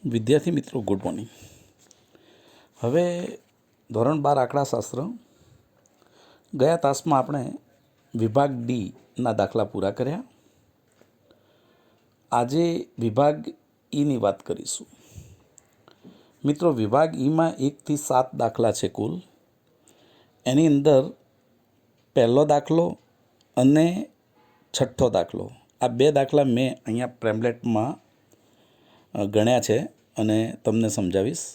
વિદ્યાર્થી મિત્રો good morning. હવે ધોરણ 12 આંકડાશાસ્ત્ર ગયા તાસમાં આપણે વિભાગ ડીના દાખલા પૂરા કર્યા. આજે વિભાગ ઈની વાત કરીશું. મિત્રો વિભાગ ઈમાં 1 થી 7 દાખલા છે કુલ. એની અંદર પહેલો દાખલો અને છઠ્ઠો દાખલો, આ બે દાખલા મેં અહીંયા પ્રેમ્પલેટમાં ગણ્યા છે અને તમને સમજાવીશ.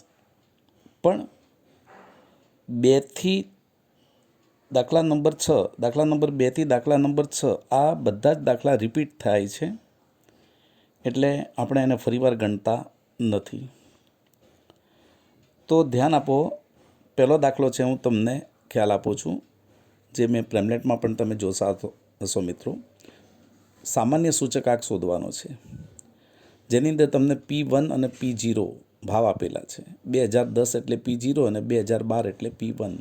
પણ 2 થી દાખલા નંબર 6, દાખલા નંબર 2 થી દાખલા નંબર 6 આ બધા જ દાખલા રિપીટ થાય છે, એટલે આપણે એને ફરીવાર ગણતા નથી. તો ધ્યાન આપો. પહેલો દાખલો છે, હું તમને ખ્યાલ આપું છું, જે મેં પ્રેમ્પલેટમાં પણ તમે જોશા હશો મિત્રો. સામાન્ય સૂચકાંક શોધવાનો છે, જેની અંદર તમને P1 અને P0 ભાવ આપેલા છે. 2010 એટલે P0 અને 2012 એટલે P1.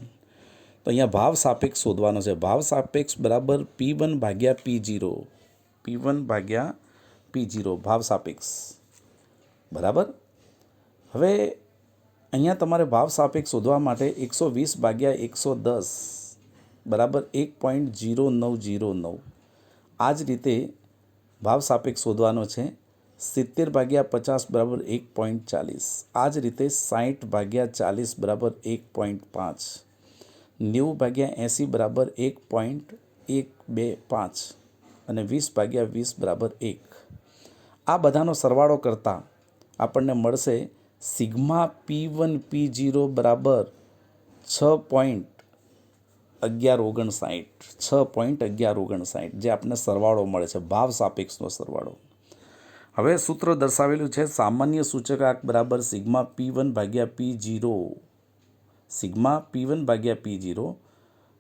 તો અહીંયા ભાવ સાપેક્ષ શોધવાનો છે. ભાવ સાપેક્ષ બરાબર P1 ભાગ્યા P0, P1 ભાગ્યા P0 ભાવ સાપેક્ષ બરાબર. હવે અહીંયા તમારે ભાવ સાપેક્ષ શોધવા માટે 120 ભાગ્યા 110 બરાબર 1.0909. આ જ રીતે ભાવ સાપેક્ષ શોધવાનો છે. 70 ભાગ્યા 50 બરાબર 1.40. આ જ રીતે 60 ભાગ્યા 40 બરાબર 1.5. 90 ભાગ્યા 80 બરાબર 1.125 અને 20 ભાગ્યા 20 બરાબર 1. આ બધાનો સરવાળો કરતાં આપણને મળશે સિગ્મા P1 P0 બરાબર 6.1159, જે આપણને સરવાળો મળે છે, ભાવ સાપેક્ષનો સરવાળો. હવે સૂત્ર દર્શાવેલું છે, સામાન્ય સૂચકાંક બરાબર સિગ્મા P1 ભાગ્યા P0, સિગ્મા P1 ભાગ્યા P0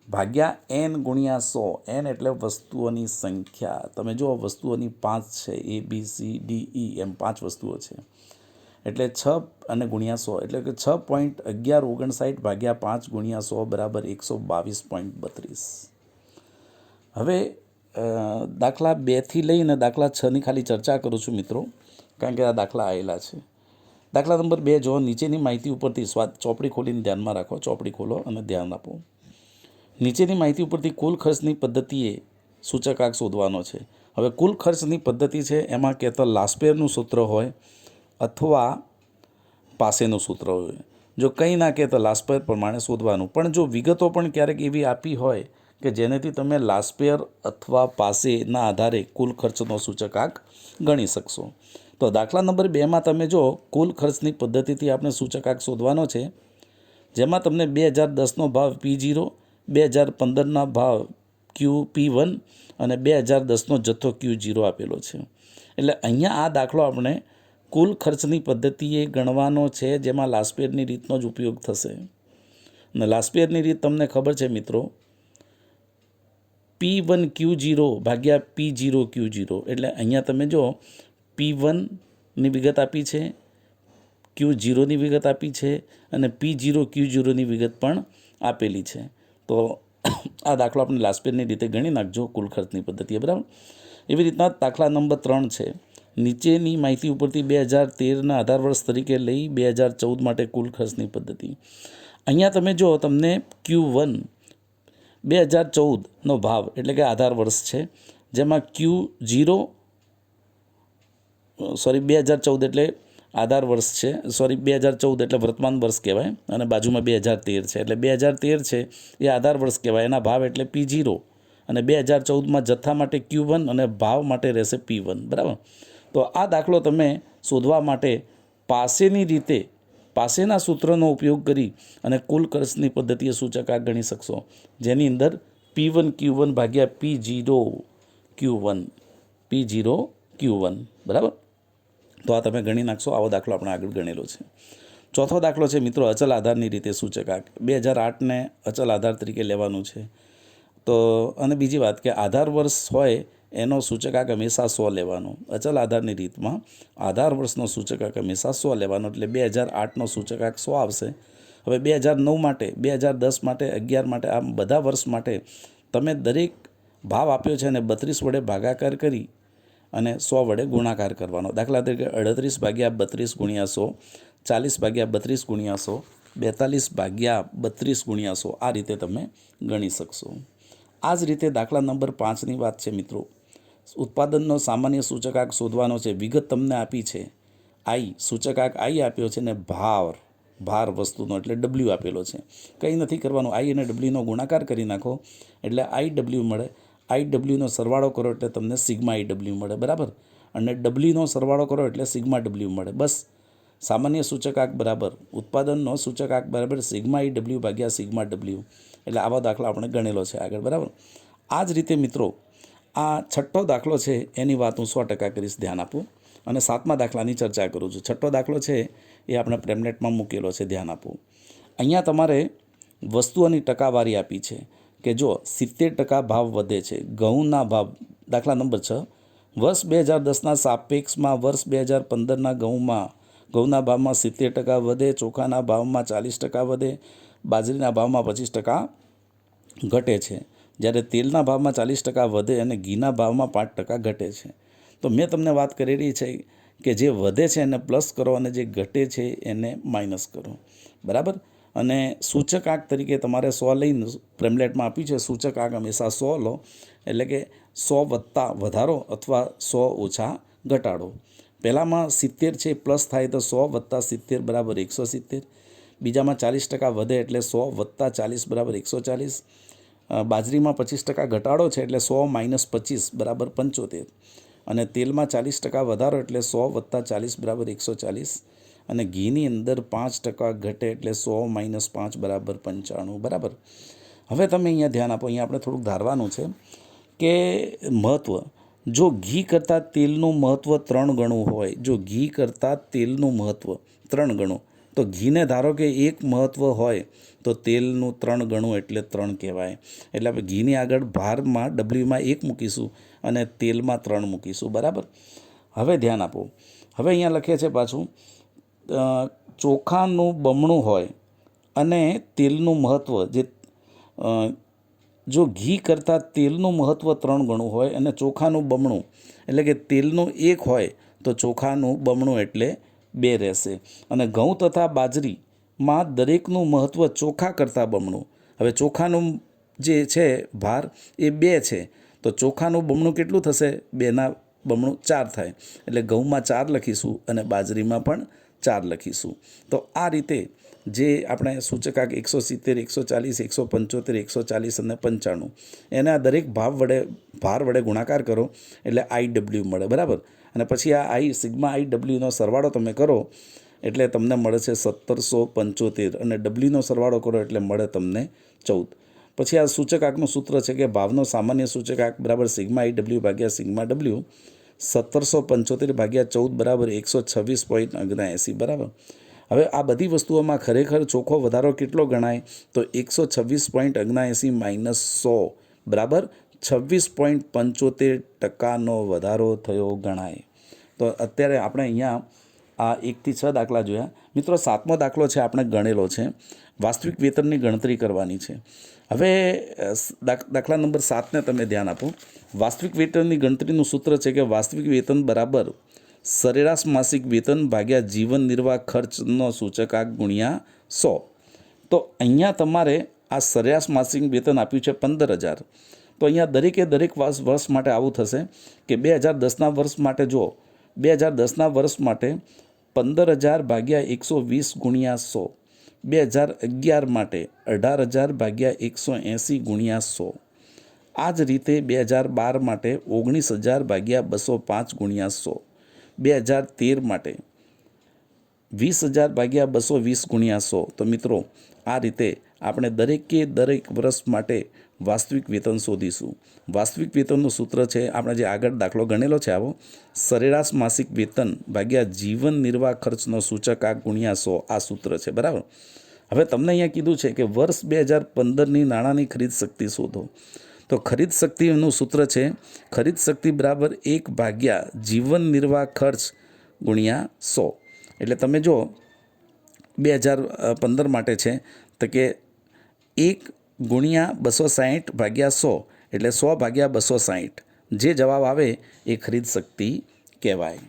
ભાગ્યા n ગુણ્યા 100. n એટલે વસ્તુઓની સંખ્યા. તમે જુઓ વસ્તુઓની 5 છે, A B C D E એમ 5 વસ્તુઓ છે, એટલે 6 અને ગુણ્યા 100 એટલે કે 6.1159 ભાગ્યા 5 ગુણ્યા 100 બરાબર 122.32. હવે દાખલા 2 થી લઈને દાખલા 6ની ખાલી ચર્ચા કરું છું મિત્રો, કારણ કે આ દાખલા આવેલા છે. દાખલા નંબર 2 જો નીચેની માહિતી ઉપરથી ચોપડી ખોલીને ધ્યાનમાં રાખો. ચોપડી ખોલો અને ધ્યાન આપો. નીચેની માહિતી ઉપરથી કુલ ખર્ચની પદ્ધતિએ સૂચકાંક શોધવાનો છે. હવે કુલ ખર્ચની પદ્ધતિ છે, એમાં કે તો લાસ્પેરનું સૂત્ર હોય અથવા પાસેનું સૂત્ર હોય. જો કંઈ ના કહે તો લાસ્પેર પ્રમાણે શોધવાનું. પણ જો વિગતો પણ ક્યારેક એવી આપી હોય કે જેનેથી તમે લાસ્પેર અથવા પાસેના આધારે કુલ ખર્ચનો સૂચકાંક ગણી શકશો. તો દાખલા નંબર 2માં તમે જો કુલ ખર્ચની પદ્ધતિથી આપણે સૂચકાંક શોધવાનો છે, જેમાં તમને 2010નો ભાવ P0, 2015ના ભાવ P1 અને 2010નો જથ્થો Q0 આપેલો છે. એટલે અહીંયા આ દાખલો આપણે કુલ ખર્ચની પદ્ધતિએ ગણવાનો છે, જેમાં લાસ્પેરની રીતનો જ ઉપયોગ થશે. અને લાસ્પેરની રીત તમને ખબર છે મિત્રો, P1 Q0 ભાગ્યા P0 Q0. એટલે અહીંયા તમે જો P1ની વિગત આપી છે, Q0ની વિગત આપી છે અને P0 Q0ની વિગત પણ આપેલી છે. તો આ દાખલો આપણે લાસ્પેરની રીતે ગણી નાખજો કુલ ખર્ચની પદ્ધતિએ, બરાબર. એવી રીતના દાખલા નંબર 3 છે. નીચેની માહિતી ઉપરથી 2013ના આધાર વર્ષ તરીકે લઈ 2014 માટે કુલ ખર્ચની પદ્ધતિ. અહીંયા તમે જો તમને Q1 2014નો ભાવ એટલે કે આધાર વર્ષ છે, જેમાં Q0 2014 એટલે આધાર વર્ષ છે, 2014 એટલે વર્તમાન વર્ષ કહેવાય અને બાજુમાં 2013 છે, એટલે 2013 છે એ આધાર વર્ષ કહેવાય. એના ભાવ એટલે P0 અને 2014માં જથ્થા માટે Q1 અને ભાવ માટે રહેશે P1, બરાબર. તો આ દાખલો તમે શોધવા માટે પાસેની રીતે, પાસેના સૂત્રનો ઉપયોગ કરી અને કુલ ખર્ચની પદ્ધતિએ સૂચકાંક ગણી શકશો, જેની અંદર P1 Q1 ભાગ્યા P0 Q1, બરાબર. તો આ તમે ગણી નાખશો. આવો દાખલો આપણે આગળ ગણેલો છે. ચોથો દાખલો છે મિત્રો, અચલ આધારની રીતે સૂચકાંક. 2008ને અચલ આધાર તરીકે લેવાનું છે. તો અને બીજી વાત કે આધાર વર્ષ હોય એનો સૂચકાંક હંમેશા 100 લેવાનો. અચલ આધારની રીતમાં આધાર વર્ષનો સૂચકાંક હંમેશા 100 લેવાનો, એટલે 2008નો સૂચકાંક 100 આવશે. હવે 2009 માટે, 2010 માટે, 11 માટે, આ બધા વર્ષ માટે તમે દરેક ભાવ આપ્યો છે અને 32 વડે ભાગાકાર કરી અને 100 વડે ગુણાકાર કરવાનો. દાખલા તરીકે 38 ભાગ્યા 32 ગુણ્યા 100, 40 ભાગ્યા 32 ગુણ્યા 100, 42 ભાગ્યા 32 ગુણ્યા 100. આ રીતે તમે ગણી શકશો. આ જ રીતે દાખલા નંબર 5ની વાત છે મિત્રો. ઉત્પાદનનો સામાન્ય સૂચકાંક શોધવાનો છે. વિગત તમને આપી છે. આઈ સૂચકાંક આઈ આપ્યો છે ને ભાર વસ્તુનો એટલે ડબલ્યુ આપેલો છે. કંઈ નથી કરવાનું, આઈ અને ડબલ્યુનો ગુણાકાર કરી નાખો એટલે આઈ ડબલ્યુ મળે. આઈ ડબલ્યુનો સરવાળો કરો એટલે તમને સિગ્મા આઈ ડબલ્યુ મળે, બરાબર. અને ડબલ્યુનો સરવાળો કરો એટલે સિગ્મા ડબલ્યુ મળે. બસ સામાન્ય સૂચકાંક બરાબર ઉત્પાદનનો સૂચકાંક બરાબર સિગ્મા આઈ ડબલ્યુ ભાગ્યા સિગ્મા ડબલ્યુ. એટલે આવા દાખલા આપણે ગણેલો છે આગળ, બરાબર. આ જ રીતે મિત્રો આ છઠ્ઠો દાખલો છે એની વાત હું 100% કરીશ, ધ્યાન આપો. અને 7મા દાખલાની ચર્ચા કરું છું. છઠ્ઠો દાખલો છે એ આપણે પ્રેમનેટમાં મૂકેલો છે, ધ્યાન આપો. અહીંયા તમારે વસ્તુઓની ટકાવારી આપી છે કે જો 70% ભાવ વધે છે ઘઉંના ભાવ. દાખલા નંબર 6, વર્ષ 2010ના સાપેક્ષમાં વર્ષ 2015ના ઘઉંના ભાવમાં 70% વધે, ચોખાના ભાવમાં 40% વધે, બાજરીના ભાવમાં 25% ઘટે છે, જ્યારે તેલના ભાવમાં 40% વધે અને ઘીના ભાવમાં 5% ઘટે છે. તો મેં તમને વાત કરેલી છે કે જે વધે છે એને પ્લસ કરો અને જે ઘટે છે એને માઇનસ કરો, બરાબર. અને સૂચકાંક તરીકે તમારે 100 લઈને પ્રેમલેટમાં આપ્યું છે. સૂચકાંક હંમેશા 100 લો, એટલે કે 100 વત્તા વધારો અથવા 100 ઓછા ઘટાડો. પહેલામાં 70 છે પ્લસ થાય તો 100 વત્તા 70 બરાબર 170. બીજામાં 40% વધે એટલે 100 વત્તા 40 બરાબર 140. બાજરીમાં 25% ઘટાડો છે એટલે 100 માઇનસ 25 બરાબર 75. અને તેલમાં 40% વધારો એટલે 100 વત્તા 40 બરાબર 140. અને ઘીની અંદર 5% ઘટે એટલે 100 માઇનસ 5 બરાબર 95, બરાબર. હવે તમે અહીંયા ધ્યાન આપો. અહીંયા આપણે થોડુંક ધારવાનું છે કે મહત્ત્વ, જો ઘી કરતાં તેલનું મહત્ત્વ 3 ગણું હોય, જો ઘી કરતાં તેલનું મહત્ત્વ 3 ગણું, તો ઘીને ધારો કે 1 મહત્ત્વ હોય તો તેલનું 3 ગણું એટલે 3 કહેવાય. એટલે આપણે ઘીની આગળ ભારમાં ડબલ્યુમાં 1 મૂકીશું અને તેલમાં 3 મૂકીશું, બરાબર. હવે ધ્યાન આપો. હવે અહીંયા લખે છે પાછું ચોખાનું બમણું હોય અને તેલનું મહત્ત્વ જો ઘી કરતાં તેલનું મહત્ત્વ 3 ગણું હોય અને ચોખાનું બમણું એટલે કે તેલનું 1 હોય તો ચોખાનું બમણું એટલે 2 રહેશે. અને ઘઉં તથા બાજરીમાં દરેકનું મહત્ત્વ ચોખા કરતાં બમણું. હવે ચોખાનું જે છે ભાર એ 2 છે તો ચોખાનું બમણું કેટલું થશે? 2ના બમણું 4 થાય. એટલે ઘઉંમાં 4 લખીશું અને બાજરીમાં પણ 4 લખીશું. તો આ રીતે જે આપણે સૂચકાંક 170, 140, 175, 140 અને 95 એના દરેક ભાર વડે ગુણાકાર કરો એટલે આઈ ડબલ્યુ મળે, બરાબર. અને પછી આ આઈ સિગ્મા આઈ ડબલ્યુનો સરવાળો તમે કરો એટલે તમને મળે છે 1775 અને ડબલ્યુનો સરવાળો કરો એટલે મળે તમને 14. પછી આ સૂચકાંકનું સૂત્ર છે કે ભાવનો સામાન્ય સૂચકાંક બરાબર સિગ્મા આઈ ડબલ્યુ ભાગ્યા સિગ્મા ડબલ્યુ. 1775 ભાગ્યા 14 બરાબર 126.79, બરાબર. હવે આ બધી વસ્તુઓમાં ખરેખર ચોખ્ખો વધારો કેટલો ગણાય? તો 126.79 માઇનસ 100 બરાબર 26.75% વધારો થયો ગણાય. તો અત્યારે આપણે અહીંયા આ 1 થી 6 દાખલા જોયા. મિત્રો 7મો દાખલો છે આપણે ગણેલો છે. વાસ્તવિક વેતનની ગણતરી કરવાની છે. હવે દાખલા નંબર 7ને તમે ધ્યાન આપો. વાસ્તવિક વેતનની ગણતરીનું સૂત્ર છે કે વાસ્તવિક વેતન બરાબર સરેરાશ માસિક વેતન ભાગ્યા જીવન નિર્વાહ ખર્ચનો સૂચકાંક ગુણ્યા 100. તો અહીંયા તમારે આ સરેરાશ માસિક વેતન આપ્યું છે 15,000. તો અહીંયા દરેક વર્ષ માટે આવું થશે કે 2010ના વર્ષ માટે જો 2010ના વર્ષ માટે 15,000 ભાગ્યા 120 ગુણ્યા 100. 2011 માટે 18,000 ભાગ્યા 180 ગુણ્યા 100. આ જ રીતે 2012 માટે 19,000 ભાગ્યા 205 ગુણ્યા 100. 2013 માટે 20,000 ભાગ્યા 220 ગુણ્યા 100. તો મિત્રો આ રીતે આપણે દરેક વર્ષ માટે વાસ્તવિક વેતન શોધીશું. વાસ્તવિક વેતનનું સૂત્ર છે આપણે જે આગળ દાખલો ગણેલો છે આવો સરેરાશ માસિક વેતન ભાગ્યા જીવન નિર્વાહ ખર્ચનો સૂચકાંક ગુણ્યા 100. આ સૂત્ર છે, બરાબર. હવે તમને અહીંયા કીધું છે કે વર્ષ 2015ની નાણાંની ખરીદ શક્તિ શોધો. તો ખરીદ શક્તિનું સૂત્ર છે ખરીદ શક્તિ બરાબર 1 ભાગ્યા જીવન નિર્વાહ ખર્ચ ગુણ્યા 100. એટલે તમે જો 2015 માટે છે તો કે 1 ગુણ્યા 260 ભાગ્યા 100 એટલે 100 ભાગ્યા 260 જે જવાબ આવે એ ખરીદ શક્તિ કહેવાય.